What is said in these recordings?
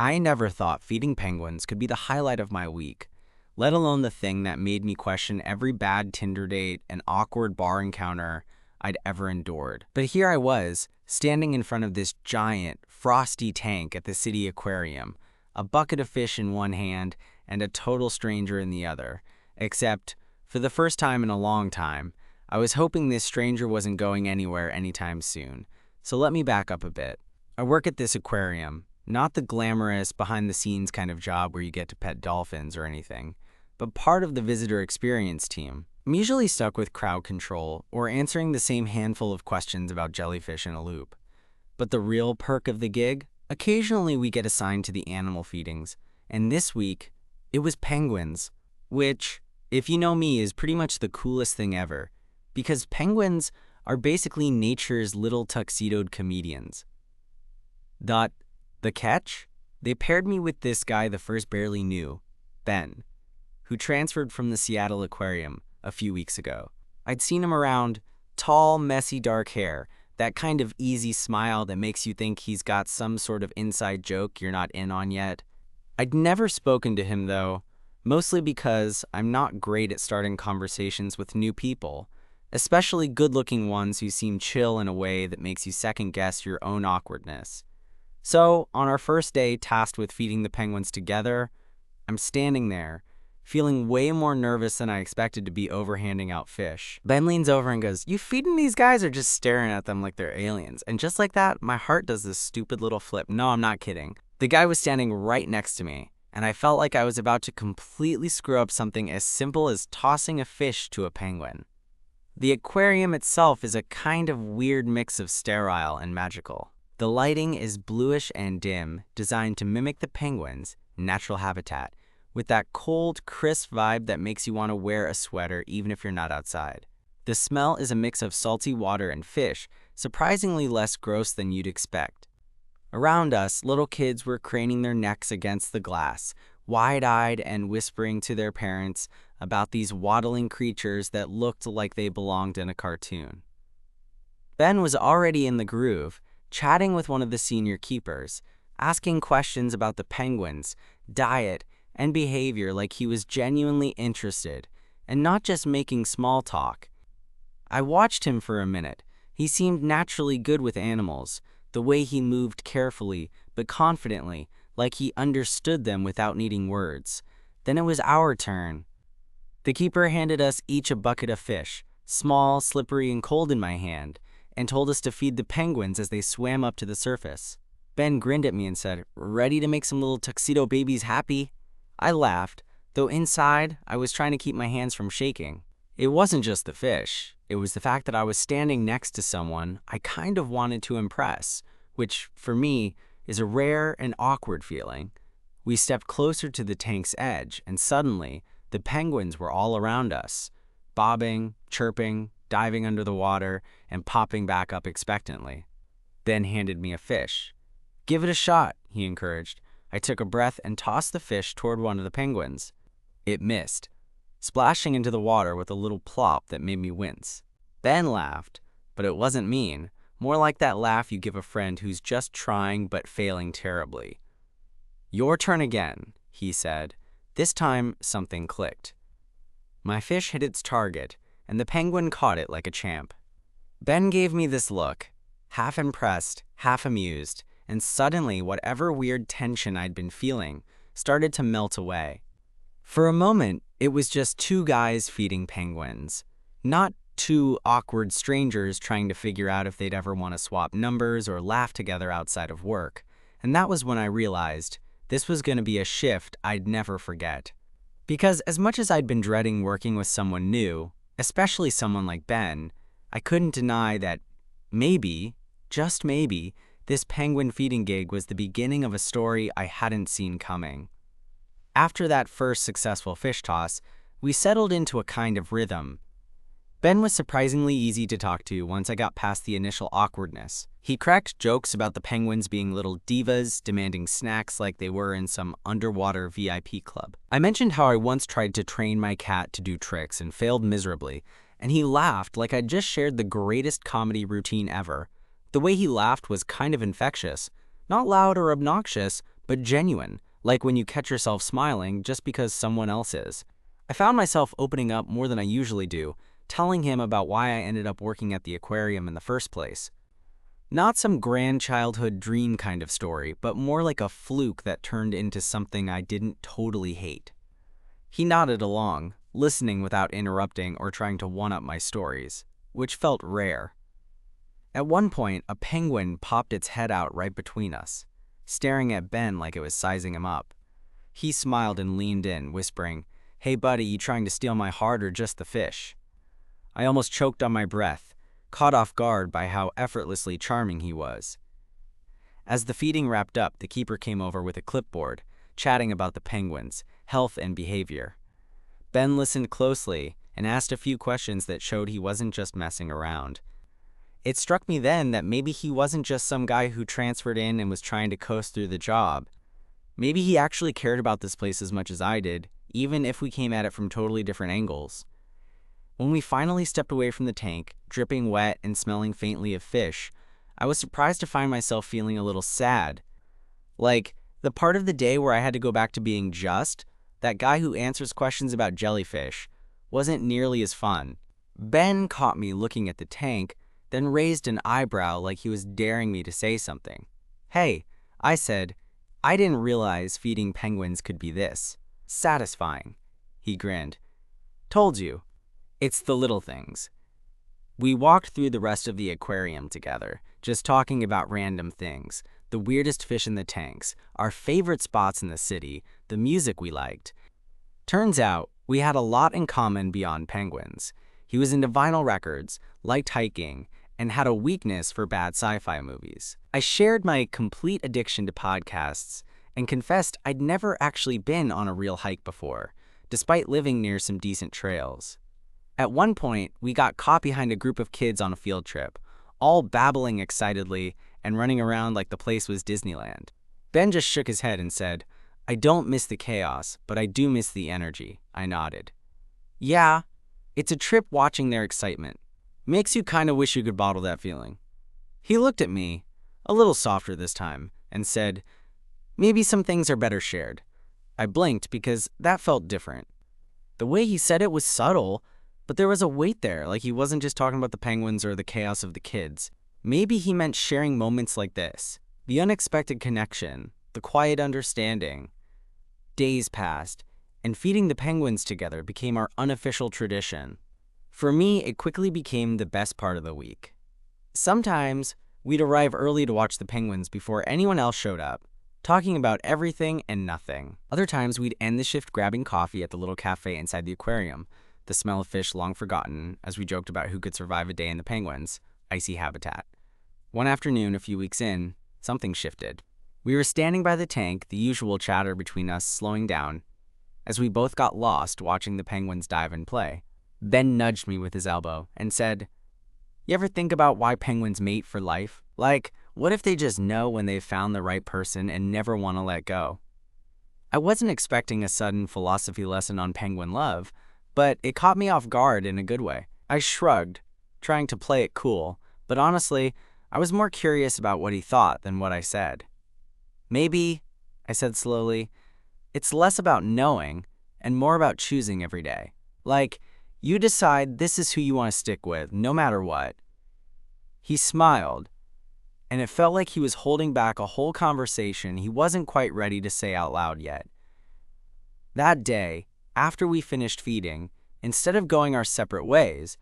I never thought feeding penguins could be the highlight of my week, let alone the thing that made me question every bad Tinder date and awkward bar encounter I'd ever endured. But here I was, standing in front of this giant, frosty tank at the city aquarium, a bucket of fish in one hand and a total stranger in the other. Except, for the first time in a long time, I was hoping this stranger wasn't going anywhere anytime soon. So let me back up a bit. I work at this aquarium, not the glamorous, behind-the-scenes kind of job where you get to pet dolphins or anything, but part of the visitor experience team. I'm usually stuck with crowd control or answering the same handful of questions about jellyfish in a loop. But the real perk of the gig? Occasionally we get assigned to the animal feedings, and this week, it was penguins, which, if you know me, is pretty much the coolest thing ever, because penguins are basically nature's little tuxedoed comedians. The catch? They paired me with this guy the first barely knew, Ben, who transferred from the Seattle Aquarium a few weeks ago. I'd seen him around, tall, messy dark hair, that kind of easy smile that makes you think he's got some sort of inside joke you're not in on yet. I'd never spoken to him though, mostly because I'm not great at starting conversations with new people, especially good-looking ones who seem chill in a way that makes you second-guess your own awkwardness. So, on our first day tasked with feeding the penguins together, I'm standing there, feeling way more nervous than I expected to be over handing out fish. Ben leans over and goes, "You feeding these guys or just staring at them like they're aliens?" And just like that, my heart does this stupid little flip. No, I'm not kidding. The guy was standing right next to me, and I felt like I was about to completely screw up something as simple as tossing a fish to a penguin. The aquarium itself is a kind of weird mix of sterile and magical. The lighting is bluish and dim, designed to mimic the penguins' natural habitat, with that cold, crisp vibe that makes you want to wear a sweater even if you're not outside. The smell is a mix of salty water and fish, surprisingly less gross than you'd expect. Around us, little kids were craning their necks against the glass, wide-eyed and whispering to their parents about these waddling creatures that looked like they belonged in a cartoon. Ben was already in the groove, chatting with one of the senior keepers, asking questions about the penguins, diet, and behavior like he was genuinely interested, and not just making small talk. I watched him for a minute. He seemed naturally good with animals, the way he moved carefully but confidently, like he understood them without needing words. Then it was our turn. The keeper handed us each a bucket of fish, small, slippery, and cold in my hand, and told us to feed the penguins as they swam up to the surface. Ben grinned at me and said, "Ready to make some little tuxedo babies happy?" I laughed, though inside I was trying to keep my hands from shaking. It wasn't just the fish. It was the fact that I was standing next to someone I kind of wanted to impress, which, for me, is a rare and awkward feeling. We stepped closer to the tank's edge, and suddenly, the penguins were all around us, bobbing, chirping, diving under the water, and popping back up expectantly. Ben handed me a fish. "Give it a shot," he encouraged. I took a breath and tossed the fish toward one of the penguins. It missed, splashing into the water with a little plop that made me wince. Ben laughed, but it wasn't mean, more like that laugh you give a friend who's just trying but failing terribly. "Your turn again," he said. This time, something clicked. My fish hit its target, and the penguin caught it like a champ. Ben gave me this look, half impressed, half amused, and suddenly whatever weird tension I'd been feeling started to melt away. For a moment, it was just two guys feeding penguins, not two awkward strangers trying to figure out if they'd ever want to swap numbers or laugh together outside of work. And that was when I realized this was going to be a shift I'd never forget. Because as much as I'd been dreading working with someone new, especially someone like Ben, I couldn't deny that maybe, just maybe, this penguin feeding gig was the beginning of a story I hadn't seen coming. After that first successful fish toss, we settled into a kind of rhythm. Ben was surprisingly easy to talk to once I got past the initial awkwardness. He cracked jokes about the penguins being little divas, demanding snacks like they were in some underwater VIP club. I mentioned how I once tried to train my cat to do tricks and failed miserably, and he laughed like I'd just shared the greatest comedy routine ever. The way he laughed was kind of infectious, not loud or obnoxious, but genuine, like when you catch yourself smiling just because someone else is. I found myself opening up more than I usually do, telling him about why I ended up working at the aquarium in the first place. Not some grand childhood dream kind of story, but more like a fluke that turned into something I didn't totally hate. He nodded along, listening without interrupting or trying to one-up my stories, which felt rare. At one point, a penguin popped its head out right between us, staring at Ben like it was sizing him up. He smiled and leaned in, whispering, "Hey buddy, you trying to steal my heart or just the fish?" I almost choked on my breath, caught off guard by how effortlessly charming he was. As the feeding wrapped up, the keeper came over with a clipboard, chatting about the penguins, health and behavior. Ben listened closely and asked a few questions that showed he wasn't just messing around. It struck me then that maybe he wasn't just some guy who transferred in and was trying to coast through the job. Maybe he actually cared about this place as much as I did, even if we came at it from totally different angles. When we finally stepped away from the tank, dripping wet and smelling faintly of fish, I was surprised to find myself feeling a little sad. Like, the part of the day where I had to go back to being just, that guy who answers questions about jellyfish, wasn't nearly as fun. Ben caught me looking at the tank, then raised an eyebrow like he was daring me to say something. "Hey," I said, "I didn't realize feeding penguins could be this satisfying." He grinned. "Told you. It's the little things." We walked through the rest of the aquarium together, just talking about random things, the weirdest fish in the tanks, our favorite spots in the city, the music we liked. Turns out, we had a lot in common beyond penguins. He was into vinyl records, liked hiking, and had a weakness for bad sci-fi movies. I shared my complete addiction to podcasts and confessed I'd never actually been on a real hike before, despite living near some decent trails. At one point, we got caught behind a group of kids on a field trip, all babbling excitedly and running around like the place was Disneyland. Ben just shook his head and said, "I don't miss the chaos, but I do miss the energy." I nodded. "Yeah, it's a trip watching their excitement. Makes you kind of wish you could bottle that feeling." He looked at me, a little softer this time, and said, "Maybe some things are better shared." I blinked because that felt different. The way he said it was subtle, but there was a weight there, like he wasn't just talking about the penguins or the chaos of the kids. Maybe he meant sharing moments like this, the unexpected connection, the quiet understanding. Days passed, and feeding the penguins together became our unofficial tradition. For me, it quickly became the best part of the week. Sometimes, we'd arrive early to watch the penguins before anyone else showed up, talking about everything and nothing. Other times, we'd end the shift grabbing coffee at the little cafe inside the aquarium, the smell of fish long forgotten as we joked about who could survive a day in the penguins' icy habitat. One afternoon, a few weeks in, something shifted. We were standing by the tank, the usual chatter between us slowing down, as we both got lost watching the penguins dive and play. Ben nudged me with his elbow and said, "You ever think about why penguins mate for life? Like, what if they just know when they've found the right person and never want to let go?" I wasn't expecting a sudden philosophy lesson on penguin love, but it caught me off guard in a good way. I shrugged, trying to play it cool, but honestly, I was more curious about what he thought than what I said. "Maybe," I said slowly, "it's less about knowing and more about choosing every day. Like, you decide this is who you want to stick with, no matter what." He smiled, and it felt like he was holding back a whole conversation he wasn't quite ready to say out loud yet. That day, after we finished feeding, instead of going our separate ways,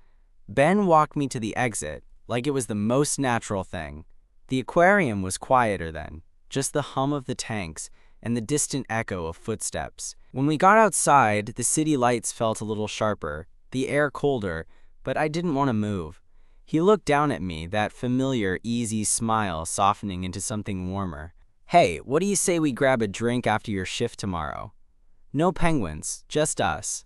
Ben walked me to the exit like it was the most natural thing. The aquarium was quieter then, just the hum of the tanks and the distant echo of footsteps. When we got outside, the city lights felt a little sharper, the air colder, but I didn't want to move. He looked down at me, that familiar, easy smile softening into something warmer. "Hey, what do you say we grab a drink after your shift tomorrow? No penguins, just us."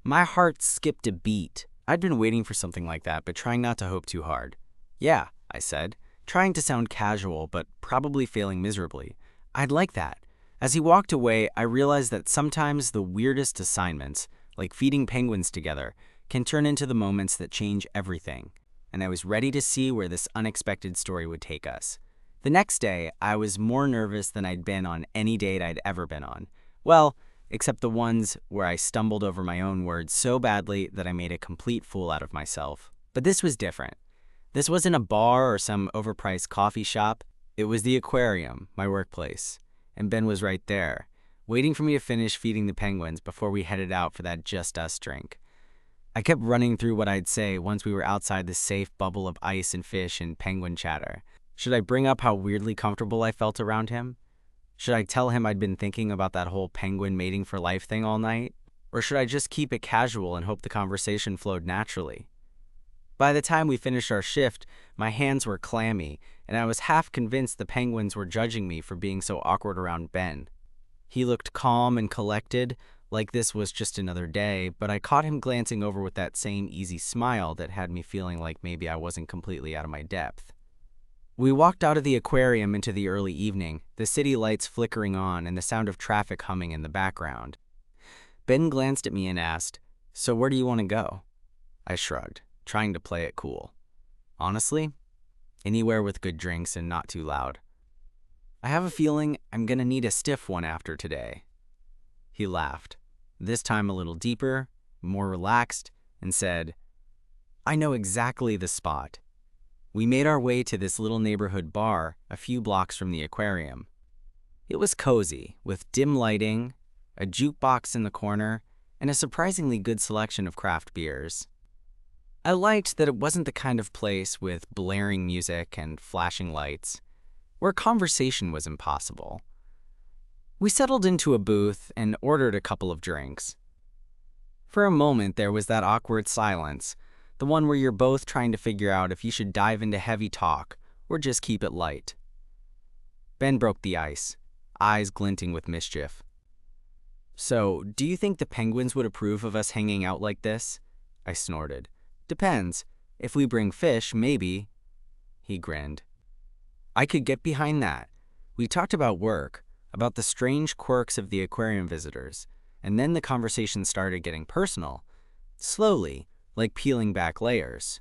My heart skipped a beat. I'd been waiting for something like that, but trying not to hope too hard. "Yeah," I said, trying to sound casual, but probably failing miserably. "I'd like that." As he walked away, I realized that sometimes the weirdest assignments, like feeding penguins together, can turn into the moments that change everything. And I was ready to see where this unexpected story would take us. The next day, I was more nervous than I'd been on any date I'd ever been on. Well, except the ones where I stumbled over my own words so badly that I made a complete fool out of myself. But this was different. This wasn't a bar or some overpriced coffee shop. It was the aquarium, my workplace. And Ben was right there, waiting for me to finish feeding the penguins before we headed out for that just us drink. I kept running through what I'd say once we were outside the safe bubble of ice and fish and penguin chatter. Should I bring up how weirdly comfortable I felt around him? Should I tell him I'd been thinking about that whole penguin mating for life thing all night? Or should I just keep it casual and hope the conversation flowed naturally? By the time we finished our shift, my hands were clammy, and I was half convinced the penguins were judging me for being so awkward around Ben. He looked calm and collected, like this was just another day, but I caught him glancing over with that same easy smile that had me feeling like maybe I wasn't completely out of my depth. We walked out of the aquarium into the early evening, the city lights flickering on and the sound of traffic humming in the background. Ben glanced at me and asked, "So where do you want to go?" I shrugged, trying to play it cool. Honestly, anywhere with good drinks and not too loud. I have a feeling I'm gonna need a stiff one after today. He laughed, this time a little deeper, more relaxed, and said, "I know exactly the spot." We made our way to this little neighborhood bar a few blocks from the aquarium. It was cozy, with dim lighting, a jukebox in the corner, and a surprisingly good selection of craft beers. I liked that it wasn't the kind of place with blaring music and flashing lights, where conversation was impossible. We settled into a booth and ordered a couple of drinks. For a moment, there was that awkward silence, the one where you're both trying to figure out if you should dive into heavy talk or just keep it light. Ben broke the ice, eyes glinting with mischief. "So, do you think the penguins would approve of us hanging out like this?" I snorted. "Depends. If we bring fish, maybe." He grinned. I could get behind that. We talked about work, about the strange quirks of the aquarium visitors, and then the conversation started getting personal, slowly, like peeling back layers.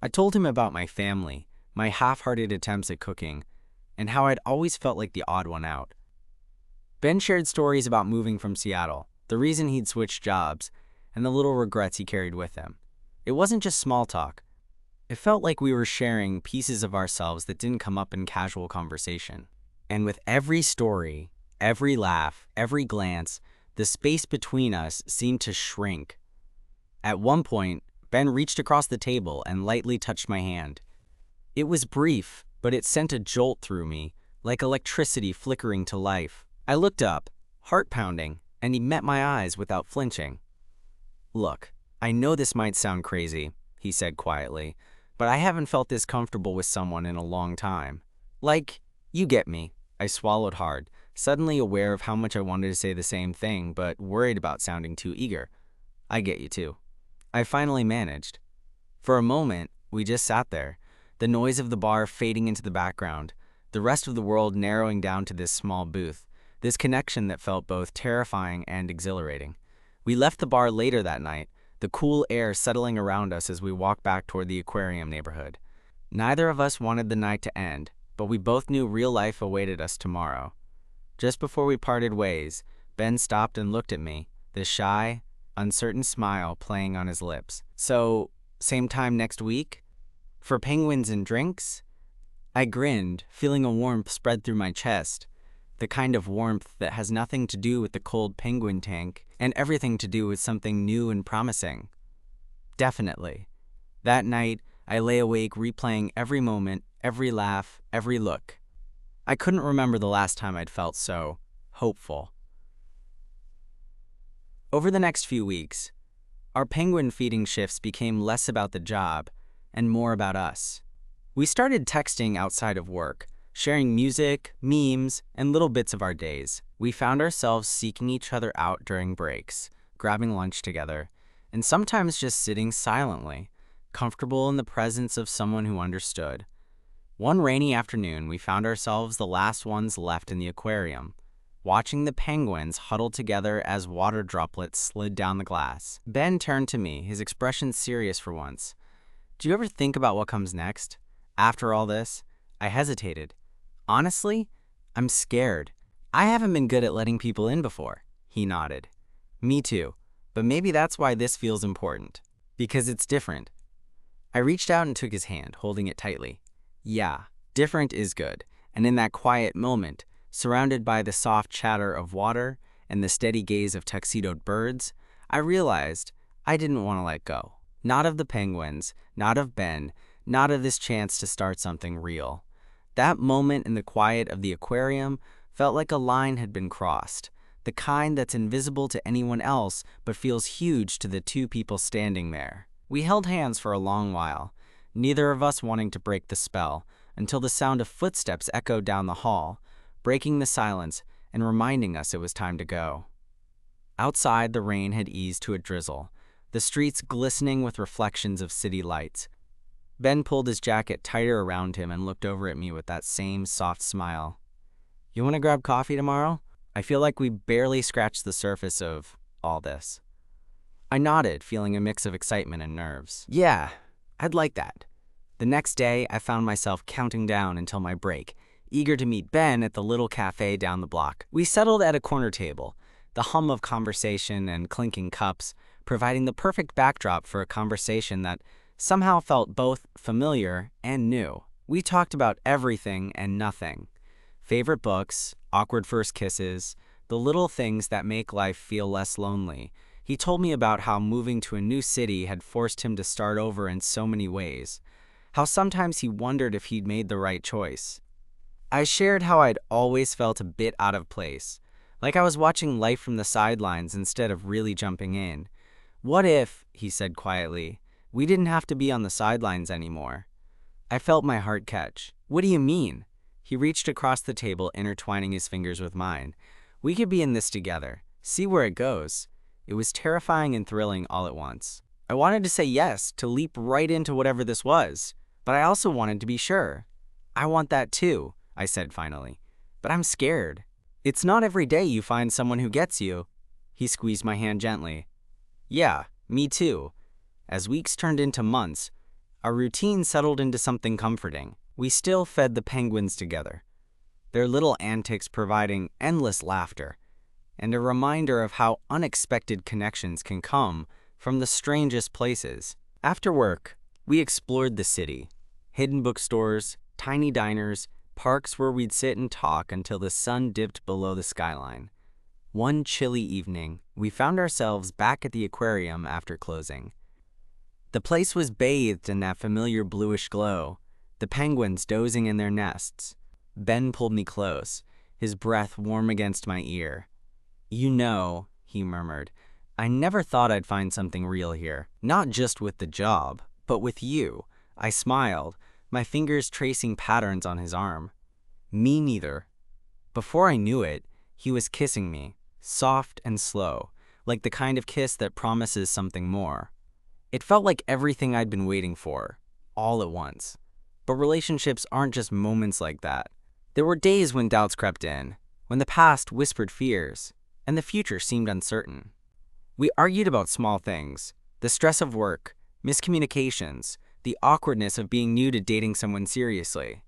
I told him about my family, my half-hearted attempts at cooking, and how I'd always felt like the odd one out. Ben shared stories about moving from Seattle, the reason he'd switched jobs, and the little regrets he carried with him. It wasn't just small talk. It felt like we were sharing pieces of ourselves that didn't come up in casual conversation. And with every story, every laugh, every glance, the space between us seemed to shrink. At one point, Ben reached across the table and lightly touched my hand. It was brief, but it sent a jolt through me, like electricity flickering to life. I looked up, heart pounding, and he met my eyes without flinching. "Look, I know this might sound crazy," he said quietly, "but I haven't felt this comfortable with someone in a long time. Like, you get me." I swallowed hard, suddenly aware of how much I wanted to say the same thing, but worried about sounding too eager. "I get you too." I finally managed. For a moment, we just sat there, the noise of the bar fading into the background, the rest of the world narrowing down to this small booth, this connection that felt both terrifying and exhilarating. We left the bar later that night, the cool air settling around us as we walked back toward the aquarium neighborhood. Neither of us wanted the night to end, but we both knew real life awaited us tomorrow. Just before we parted ways, Ben stopped and looked at me, the shy, uncertain smile playing on his lips. "So, same time next week? For penguins and drinks?" I grinned, feeling a warmth spread through my chest, the kind of warmth that has nothing to do with the cold penguin tank and everything to do with something new and promising. Definitely. That night, I lay awake replaying every moment, every laugh, every look. I couldn't remember the last time I'd felt so hopeful. Over the next few weeks, our penguin feeding shifts became less about the job and more about us. We started texting outside of work, sharing music, memes, and little bits of our days. We found ourselves seeking each other out during breaks, grabbing lunch together, and sometimes just sitting silently, comfortable in the presence of someone who understood. One rainy afternoon, we found ourselves the last ones left in the aquarium, watching the penguins huddle together as water droplets slid down the glass. Ben turned to me, his expression serious for once. "Do you ever think about what comes next? After all this, I hesitated. Honestly, I'm scared. I haven't been good at letting people in before. He nodded. Me too, but maybe that's why this feels important. Because it's different. I reached out and took his hand, holding it tightly. Yeah, different is good, and in that quiet moment, surrounded by the soft chatter of water and the steady gaze of tuxedoed birds, I realized I didn't want to let go. Not of the penguins, not of Ben, not of this chance to start something real. That moment in the quiet of the aquarium felt like a line had been crossed, the kind that's invisible to anyone else but feels huge to the two people standing there. We held hands for a long while, neither of us wanting to break the spell, until the sound of footsteps echoed down the hall, breaking the silence and reminding us it was time to go. Outside, the rain had eased to a drizzle, the streets glistening with reflections of city lights. Ben pulled his jacket tighter around him and looked over at me with that same soft smile. You want to grab coffee tomorrow? I feel like we barely scratched the surface of all this. I nodded, feeling a mix of excitement and nerves. Yeah, I'd like that. The next day, I found myself counting down until my break, eager to meet Ben at the little cafe down the block. We settled at a corner table, the hum of conversation and clinking cups providing the perfect backdrop for a conversation that somehow felt both familiar and new. We talked about everything and nothing. Favorite books, awkward first kisses, the little things that make life feel less lonely. He told me about how moving to a new city had forced him to start over in so many ways, how sometimes he wondered if he'd made the right choice. I shared how I'd always felt a bit out of place, like I was watching life from the sidelines instead of really jumping in. What if, he said quietly, we didn't have to be on the sidelines anymore? I felt my heart catch. What do you mean? He reached across the table, intertwining his fingers with mine. We could be in this together. See where it goes. It was terrifying and thrilling all at once. I wanted to say yes, to leap right into whatever this was, but I also wanted to be sure. I want that too, I said finally, but I'm scared. It's not every day you find someone who gets you. He squeezed my hand gently. Yeah, me too. As weeks turned into months, our routine settled into something comforting. We still fed the penguins together, their little antics providing endless laughter, and a reminder of how unexpected connections can come from the strangest places. After work, we explored the city, hidden bookstores, tiny diners, parks where we'd sit and talk until the sun dipped below the skyline. One chilly evening, we found ourselves back at the aquarium after closing. The place was bathed in that familiar bluish glow, the penguins dozing in their nests. Ben pulled me close, his breath warm against my ear. You know, he murmured, I never thought I'd find something real here. Not just with the job, but with you. I smiled, my fingers tracing patterns on his arm. Me neither. Before I knew it, he was kissing me, soft and slow, like the kind of kiss that promises something more. It felt like everything I'd been waiting for, all at once. But relationships aren't just moments like that. There were days when doubts crept in, when the past whispered fears, and the future seemed uncertain. We argued about small things, the stress of work, miscommunications, the awkwardness of being new to dating someone seriously.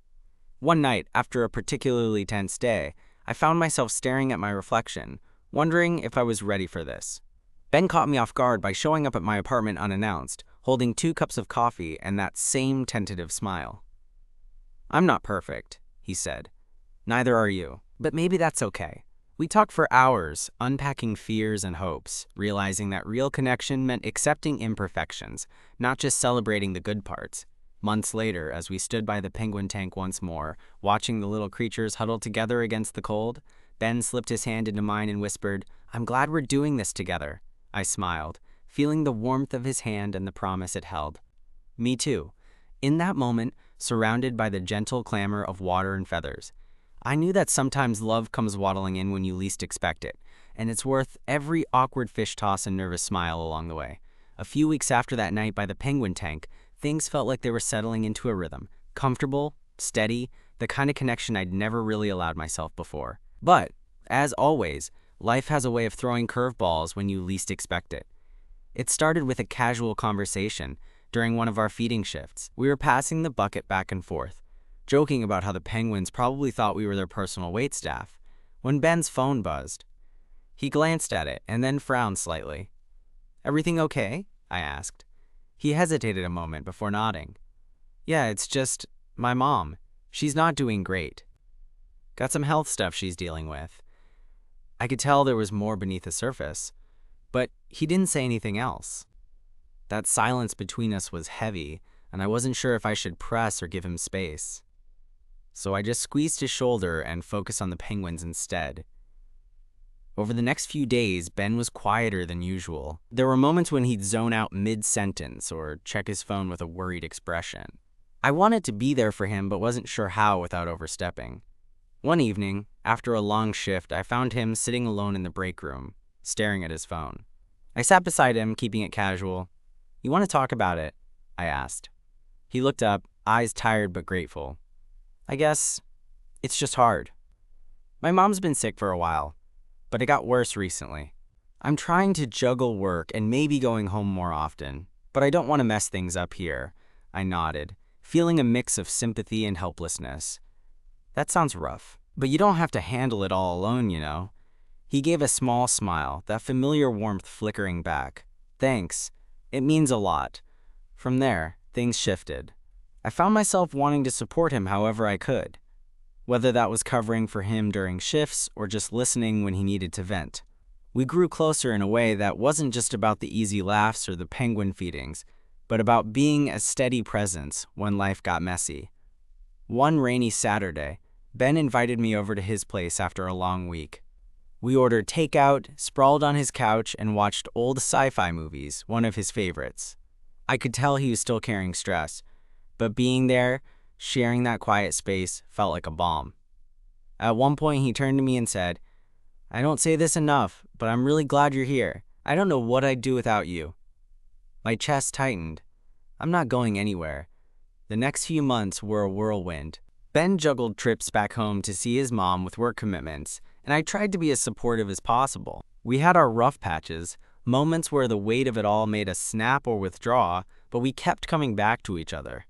One night, after a particularly tense day, I found myself staring at my reflection, wondering if I was ready for this. Ben caught me off guard by showing up at my apartment unannounced, holding 2 cups of coffee and that same tentative smile. I'm not perfect, he said. Neither are you, but maybe that's okay. We talked for hours, unpacking fears and hopes, realizing that real connection meant accepting imperfections, not just celebrating the good parts. Months later, as we stood by the penguin tank once more, watching the little creatures huddle together against the cold, Ben slipped his hand into mine and whispered, I'm glad we're doing this together. I smiled, feeling the warmth of his hand and the promise it held. Me too. In that moment, surrounded by the gentle clamor of water and feathers, I knew that sometimes love comes waddling in when you least expect it, and it's worth every awkward fish toss and nervous smile along the way. A few weeks after that night by the penguin tank, things felt like they were settling into a rhythm, comfortable, steady, the kind of connection I'd never really allowed myself before. But, as always, life has a way of throwing curveballs when you least expect it. It started with a casual conversation during one of our feeding shifts. We were passing the bucket back and forth, joking about how the penguins probably thought we were their personal waitstaff, when Ben's phone buzzed. He glanced at it and then frowned slightly. "Everything okay?" I asked. He hesitated a moment before nodding. "Yeah, it's just my mom. She's not doing great. Got some health stuff she's dealing with." I could tell there was more beneath the surface, but he didn't say anything else. That silence between us was heavy, and I wasn't sure if I should press or give him space. So I just squeezed his shoulder and focused on the penguins instead. Over the next few days, Ben was quieter than usual. There were moments when he'd zone out mid-sentence or check his phone with a worried expression. I wanted to be there for him but wasn't sure how without overstepping. One evening, after a long shift, I found him sitting alone in the break room, staring at his phone. I sat beside him, keeping it casual. "You want to talk about it?" I asked. He looked up, eyes tired but grateful. "I guess it's just hard. My mom's been sick for a while, but it got worse recently. I'm trying to juggle work and maybe going home more often, but I don't want to mess things up here." I nodded, feeling a mix of sympathy and helplessness. "That sounds rough, but you don't have to handle it all alone, you know." He gave a small smile, that familiar warmth flickering back. "Thanks. It means a lot." From there, things shifted. I found myself wanting to support him however I could, whether that was covering for him during shifts or just listening when he needed to vent. We grew closer in a way that wasn't just about the easy laughs or the penguin feedings, but about being a steady presence when life got messy. One rainy Saturday, Ben invited me over to his place after a long week. We ordered takeout, sprawled on his couch, and watched old sci-fi movies, one of his favorites. I could tell he was still carrying stress, but being there, sharing that quiet space, felt like a balm. At one point, he turned to me and said, "I don't say this enough, but I'm really glad you're here. I don't know what I'd do without you." My chest tightened. I'm not going anywhere. The next few months were a whirlwind. Ben juggled trips back home to see his mom with work commitments, and I tried to be as supportive as possible. We had our rough patches, moments where the weight of it all made us snap or withdraw, but we kept coming back to each other.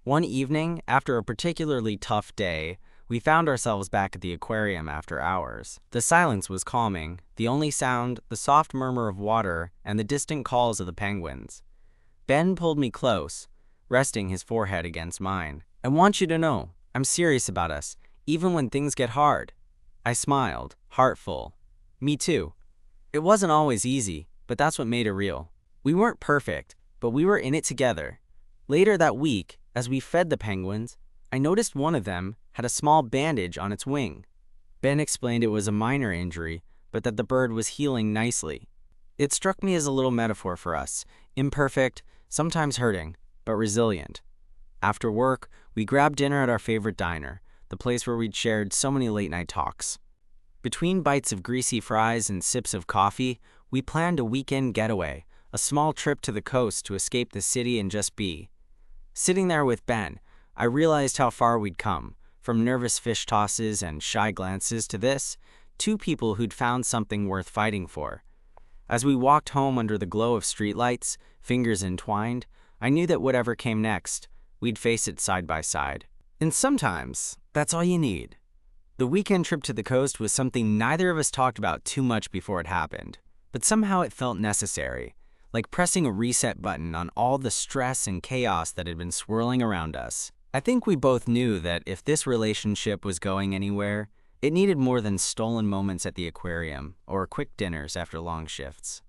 One evening, after a particularly tough day, we found ourselves back at the aquarium after hours. The silence was calming, the only sound, the soft murmur of water and the distant calls of the penguins. Ben pulled me close, resting his forehead against mine. "I want you to know, I'm serious about us, even when things get hard." I smiled, heart full. "Me too." It wasn't always easy, but that's what made it real. We weren't perfect, but we were in it together. Later that week, as we fed the penguins, I noticed one of them had a small bandage on its wing. Ben explained it was a minor injury, but that the bird was healing nicely. It struck me as a little metaphor for us, imperfect, sometimes hurting, but resilient. After work, we grabbed dinner at our favorite diner, the place where we'd shared so many late-night talks. Between bites of greasy fries and sips of coffee, we planned a weekend getaway, a small trip to the coast to escape the city and just be. Sitting there with Ben, I realized how far we'd come, from nervous fish tosses and shy glances to this, two people who'd found something worth fighting for. As we walked home under the glow of streetlights, fingers entwined, I knew that whatever came next, we'd face it side by side. And sometimes, that's all you need. The weekend trip to the coast was something neither of us talked about too much before it happened, but somehow it felt necessary, like pressing a reset button on all the stress and chaos that had been swirling around us. I think we both knew that if this relationship was going anywhere, it needed more than stolen moments at the aquarium or quick dinners after long shifts.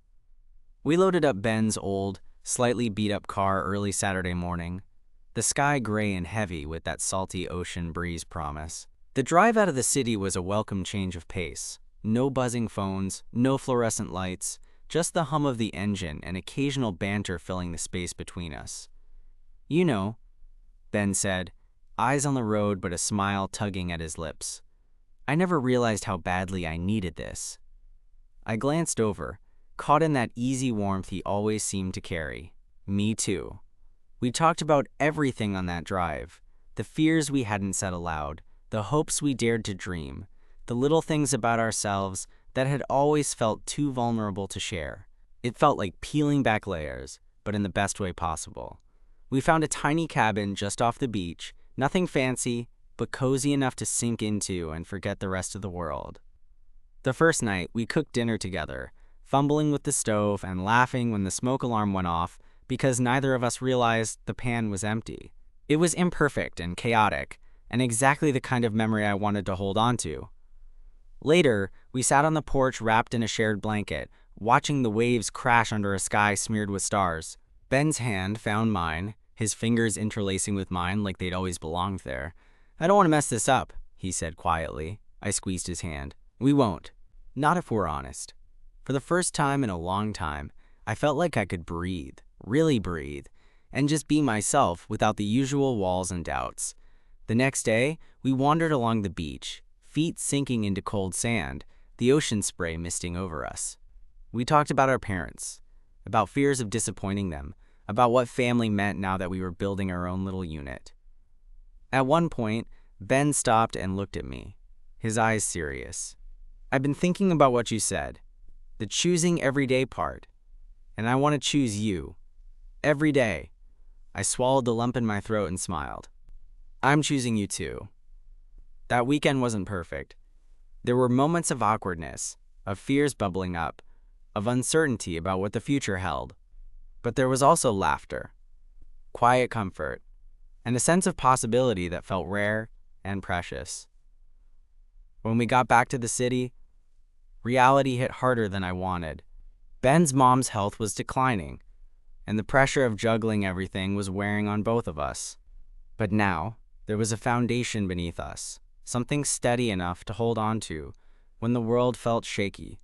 We loaded up Ben's old, slightly beat-up car early Saturday morning, the sky gray and heavy with that salty ocean breeze promise. The drive out of the city was a welcome change of pace. No buzzing phones, no fluorescent lights, just the hum of the engine and occasional banter filling the space between us. "You know," Ben said, eyes on the road but a smile tugging at his lips. "I never realized how badly I needed this." I glanced over, caught in that easy warmth he always seemed to carry. Me too. We talked about everything on that drive, the fears we hadn't said aloud, the hopes we dared to dream, the little things about ourselves that had always felt too vulnerable to share. It felt like peeling back layers, but in the best way possible. We found a tiny cabin just off the beach, Nothing fancy, but cozy enough to sink into and forget the rest of the world. The first night, we cooked dinner together, fumbling with the stove and laughing when the smoke alarm went off because neither of us realized the pan was empty. It was imperfect and chaotic, and exactly the kind of memory I wanted to hold on to. Later, we sat on the porch wrapped in a shared blanket, watching the waves crash under a sky smeared with stars. Ben's hand found mine, his fingers interlacing with mine like they'd always belonged there. "I don't want to mess this up," he said quietly. I squeezed his hand. "We won't. Not if we're honest." For the first time in a long time, I felt like I could breathe, really breathe, and just be myself without the usual walls and doubts. The next day, we wandered along the beach, feet sinking into cold sand, the ocean spray misting over us. We talked about our parents, about fears of disappointing them, about what family meant now that we were building our own little unit. At one point, Ben stopped and looked at me, his eyes serious. "I've been thinking about what you said, the choosing everyday part, and I want to choose you. Every day." I swallowed the lump in my throat and smiled. "I'm choosing you too." That weekend wasn't perfect. There were moments of awkwardness, of fears bubbling up, of uncertainty about what the future held. But there was also laughter, quiet comfort, and a sense of possibility that felt rare and precious. When we got back to the city, reality hit harder than I wanted. Ben's mom's health was declining, and the pressure of juggling everything was wearing on both of us. But now, there was a foundation beneath us, something steady enough to hold on to when the world felt shaky.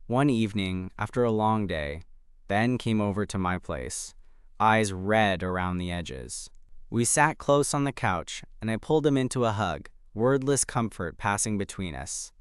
One evening, after a long day, Ben came over to my place, eyes red around the edges. We sat close on the couch, and I pulled him into a hug, wordless comfort passing between us.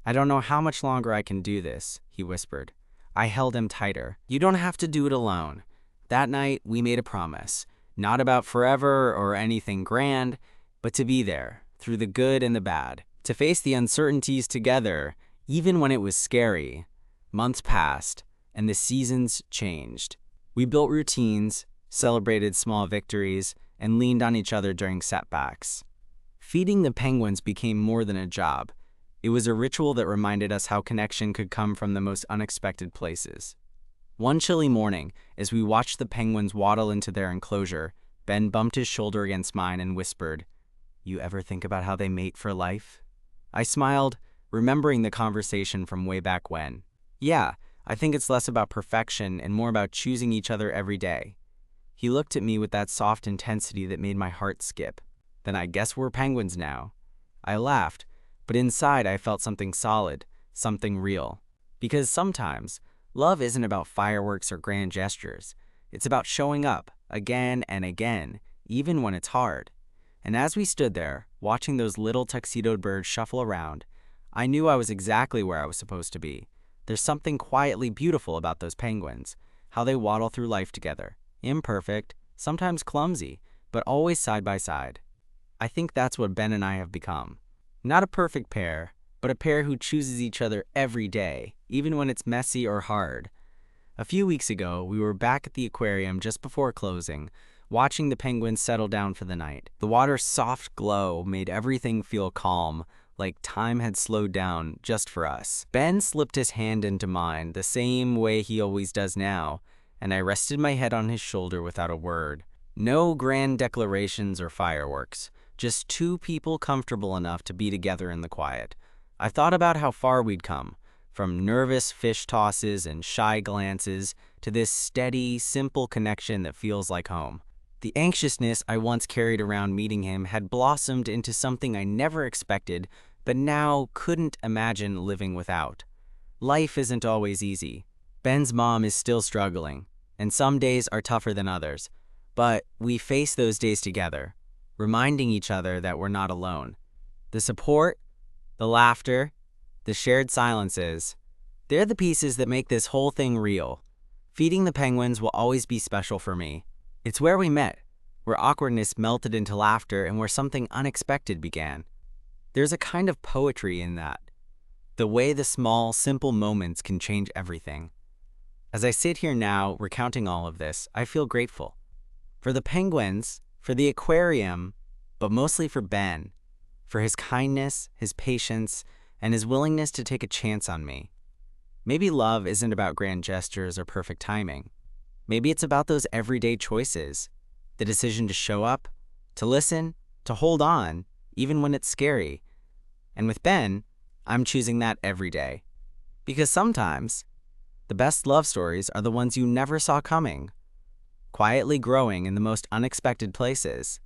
"I don't know how much longer I can do this," he whispered. I held him tighter. "You don't have to do it alone." That night, we made a promise, not about forever or anything grand, but to be there, through the good and the bad, to face the uncertainties together, even when it was scary. Months passed, and the seasons changed. We built routines, celebrated small victories, and leaned on each other during setbacks. Feeding the penguins became more than a job. It was a ritual that reminded us how connection could come from the most unexpected places. One chilly morning, as we watched the penguins waddle into their enclosure, Ben bumped his shoulder against mine and whispered, "You ever think about how they mate for life?" I smiled, remembering the conversation from way back when. "Yeah, I think it's less about perfection and more about choosing each other every day." He looked at me with that soft intensity that made my heart skip. "Then I guess we're penguins now." I laughed, but inside I felt something solid, something real. Because sometimes, love isn't about fireworks or grand gestures. It's about showing up, again and again, even when it's hard. And as we stood there, watching those little tuxedoed birds shuffle around, I knew I was exactly where I was supposed to be. There's something quietly beautiful about those penguins, how they waddle through life together, imperfect, sometimes clumsy, but always side by side. I think that's what Ben and I have become. Not a perfect pair, but a pair who chooses each other every day, even when it's messy or hard. A few weeks ago, we were back at the aquarium just before closing, watching the penguins settle down for the night. The water's soft glow made everything feel calm, like time had slowed down just for us. Ben slipped his hand into mine the same way he always does now, and I rested my head on his shoulder without a word. No grand declarations or fireworks, just two people comfortable enough to be together in the quiet. I thought about how far we'd come, from nervous fish tosses and shy glances to this steady, simple connection that feels like home. The anxiousness I once carried around meeting him had blossomed into something I never expected, but now couldn't imagine living without. Life isn't always easy. Ben's mom is still struggling, and some days are tougher than others. But we face those days together, reminding each other that we're not alone. The support, the laughter, the shared silences, they're the pieces that make this whole thing real. Feeding the penguins will always be special for me. It's where we met, where awkwardness melted into laughter and where something unexpected began. There's a kind of poetry in that, the way the small, simple moments can change everything. As I sit here now, recounting all of this, I feel grateful. For the penguins, For the aquarium, but mostly for Ben, for his kindness, his patience, and his willingness to take a chance on me. Maybe love isn't about grand gestures or perfect timing. Maybe it's about those everyday choices, the decision to show up, to listen, to hold on, even when it's scary. And with Ben, I'm choosing that every day. Because sometimes, the best love stories are the ones you never saw coming, quietly growing in the most unexpected places.